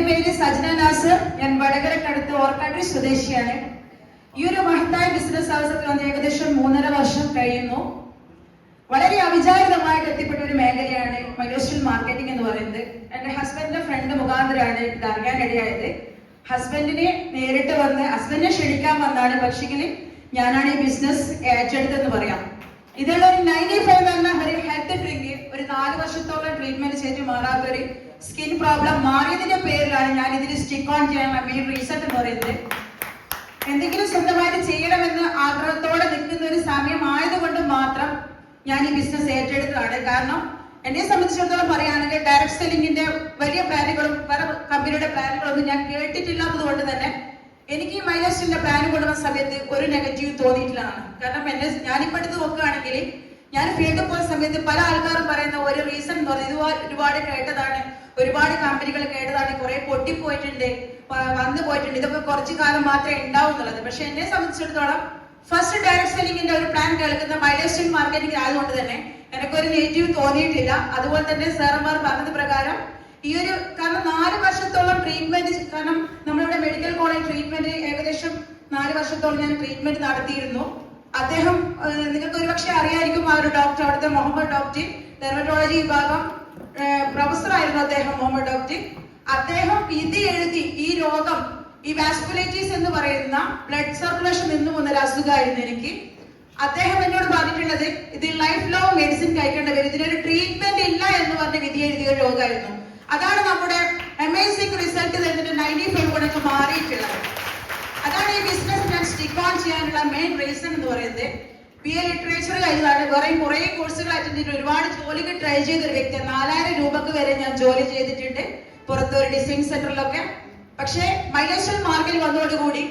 പേര് സജ്ന നാസർ. ഞാൻ വടകരക്കടുത്ത് ഓർക്കാട്ടി സ്വദേശിയാണ്. ഈ ഒരു മഹത്തായ ബിസിനസ് അവസരത്തിൽ വന്ന് ഏകദേശം 3.5 വർഷം കഴിയുന്നു. വളരെ അവിചാരിതമായിട്ട് എത്തിപ്പെട്ട ഒരു മേഖലയാണ് മൈലോസ്റ്റൽ മാർക്കറ്റിംഗ് എന്ന് പറയുന്നത്. എന്റെ ഹസ്ബൻഡിന്റെ ഫ്രണ്ട് മുഖാന്തരമാണ് ഇത് അറിയാനിടയായത്. ഹസ്ബൻഡിനെ നേരിട്ട് വന്ന് ഹസ്ബൻഡിനെ ക്ഷണിക്കാൻ വന്നാണ്, പക്ഷെങ്കിൽ ഞാനാണ് ഈ ബിസിനസ് ഏറ്റെടുത്തെന്ന് പറയാം. ഇതിലുള്ള ഒരു 95 എന്ന ഒരു ഹെൽത്ത് ഡ്രിങ്ക് ഒരു 4 വർഷത്തോളം ട്രീറ്റ്മെന്റ് ചെയ്ത് മാറാത്തൊരു സ്കിൻ പ്രോബ്ലം മാറിയതിന്റെ പേരിലാണ് ഞാൻ ഇതിൽ സ്റ്റിക്ക് ഓൺ ചെയ്യാനുള്ള മെയിൻ റീസൺ എന്ന് പറയുന്നത്. എന്തെങ്കിലും സ്വന്തമായിട്ട് ചെയ്യണമെന്ന് ആഗ്രഹത്തോടെ നിൽക്കുന്ന ഒരു സമയമായതുകൊണ്ട് മാത്രം ഞാൻ ഈ ബിസിനസ് ഏറ്റെടുത്തതാണ്. കാരണം എന്നെ സംബന്ധിച്ചിടത്തോളം പറയുകയാണെങ്കിൽ ഡയറക്ട് സെല്ലിങ്ങിന്റെ വലിയ പ്ലാനുകളും വേറെ കമ്പനിയുടെ പ്ലാനുകളൊന്നും ഞാൻ കേട്ടിട്ടില്ലാത്തത് കൊണ്ട് തന്നെ എനിക്ക് ഈ മൈലോസ്റ്റലിന്റെ പ്ലാൻ കൊണ്ടുവന്ന സമയത്ത് ഒരു നെഗറ്റീവ് തോന്നിയിട്ടില്ലാണ്. കാരണം ഞാനിപ്പോ എടുത്ത് നോക്കുകയാണെങ്കിൽ ഞാൻ ഫീൽഡിൽ പോയ സമയത്ത് പല ആൾക്കാരും പറയുന്ന ഒരു റീസൺ എന്ന് പറയുന്നത് ഒരുപാട് കേട്ടതാണ്, ഒരുപാട് കമ്പനികൾ കേട്ടതാണ്, കുറെ പൊട്ടിപ്പോയിട്ടുണ്ട്, വന്നു പോയിട്ടുണ്ട്, ഇതൊക്കെ കുറച്ചു കാലം മാത്രമേ ഉണ്ടാവും എന്നുള്ളത്. പക്ഷെ എന്നെ സംബന്ധിച്ചിടത്തോളം ഫസ്റ്റ് ഡയറക്ട് സെല്ലിങ്ങിന്റെ ഒരു പ്ലാൻ കേൾക്കുന്ന മൈലോസ്റ്റൽ മാർക്കറ്റിംഗ് ആയതുകൊണ്ട് തന്നെ എനിക്കൊരു നെഗറ്റീവ് തോന്നിയിട്ടില്ല. അതുപോലെ തന്നെ സാറന്മാർ പറഞ്ഞത് പ്രകാരം ഈ ഒരു കാരണം 4 വർഷത്തോളം ട്രീറ്റ്മെന്റ്, കാരണം നമ്മളിവിടെ മെഡിക്കൽ കോളേജ് ട്രീറ്റ്മെന്റ് ഏകദേശം 4 വർഷത്തോളം ഞാൻ ട്രീറ്റ്മെന്റ് നടത്തിയിരുന്നു. അദ്ദേഹം നിങ്ങൾക്ക് ഒരുപക്ഷെ അറിയായിരിക്കും, ആ ഒരു ഡോക്ടർ, അവിടുത്തെ മുഹമ്മദ് ഡോക്ടർ, ഡെർമറ്റോളജി വിഭാഗം പ്രൊഫസർ ആയിരുന്നു അദ്ദേഹം, മുഹമ്മദ് ഡോക്ടർ. അദ്ദേഹം വിധി എഴുതി ഈ രോഗം, ഈ വാസ്കുലൈറ്റിസ് എന്ന് പറയുന്ന ബ്ലഡ് സർക്കുലേഷൻ നിന്നു പോകുന്ന ഒരു അസുഖമായിരുന്നു എനിക്ക്. അദ്ദേഹം എന്നോട് പറഞ്ഞിട്ടുള്ളത് ഇത് ലൈഫ് ലോങ് മെഡിസിൻ കഴിക്കേണ്ടി വരും, ഇതിനൊരു ട്രീറ്റ്മെന്റ് ഇല്ല എന്ന് പറഞ്ഞ് വിധി എഴുതിയ രോഗമായിരുന്നു. അതാണ് നമ്മുടെ അമേസിംഗ് റിസൾട്ട് തന്നിട്ട് 95 കൊണ്ടൊക്കെ മാറിയിട്ടുള്ളത്. അതാണ് ഈ ബിസിനസ് ഞാൻ സ്റ്റിക്ക് ഓൺ ചെയ്യാനുള്ള മെയിൻ റീസൺ എന്ന് പറയുന്നത്. BA ലിറ്ററേച്ചർ കഴിഞ്ഞതാണ്, കുറെ കോഴ്സുകൾ അറ്റൻഡ് ചെയ്തിട്ട് ഒരുപാട് ജോലിക്ക് ട്രൈ ചെയ്ത ഒരു വ്യക്തിയാണ്. 4000 രൂപക്ക് വരെ ഞാൻ ജോലി ചെയ്തിട്ടുണ്ട് പുറത്തൊരു ഡിസൈൻ സെന്ററിലൊക്കെ. പക്ഷേ മൈലോസ്റ്റൽ മാർക്കറ്റിൽ വന്നതോടുകൂടി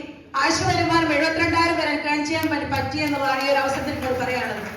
ആഴ്ച വരുമാനം 72,000 വരെ ഏൺ ചെയ്യാൻ പറ്റിയെന്നുള്ളതാണ് ഈ ഒരു അവസരത്തിൽ ഇപ്പോൾ പറയാനുള്ളത്.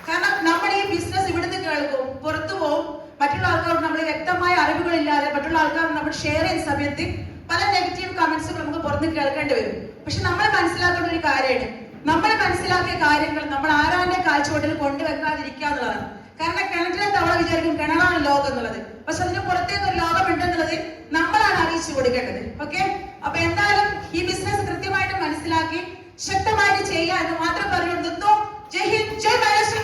കാരണം നമ്മൾ ഈ ബിസിനസ് ഇവിടുന്ന് കേൾക്കും, പുറത്തു പോവും, മറ്റുള്ള ആൾക്കാർ നമ്മൾ വ്യക്തമായ അറിവുകളില്ലാതെ മറ്റുള്ള ആൾക്കാർ നമ്മൾ ഷെയർ ചെയ്യുന്ന സമയത്ത് പല നെഗറ്റീവ് കമന്റ്സുകൾ നമുക്ക് പുറത്ത് കേൾക്കേണ്ടി വരും. പക്ഷെ നമ്മൾ മനസ്സിലാക്കേണ്ട ഒരു കാര്യമാണ്, നമ്മൾ മനസ്സിലാക്കിയ കാര്യങ്ങൾ നമ്മൾ ആരാന്റെ കാഴ്ചപ്പാടിൽ കൊണ്ടുവെക്കാതിരിക്കുക എന്നുള്ളതാണ്. കാരണം കിണറ്റിലെ തവള വിചാരിക്കും കിണറാണ് ലോകം എന്നുള്ളത്, പക്ഷെ അതിന് പുറത്തേക്ക് ഒരു ലോകം ഉണ്ടെന്നുള്ളത് നമ്മളാണ് അറിയിച്ചു കൊടുക്കേണ്ടത്. ഓക്കെ, അപ്പൊ എന്തായാലും ഈ ബിസിനസ് കൃത്യമായിട്ട് മനസ്സിലാക്കി ശക്തമായിട്ട് ചെയ്യുക എന്ന് മാത്രം പറഞ്ഞു. ജയ് ഹിന്ദ്, ജയ് മൈലോസ്റ്റൽ.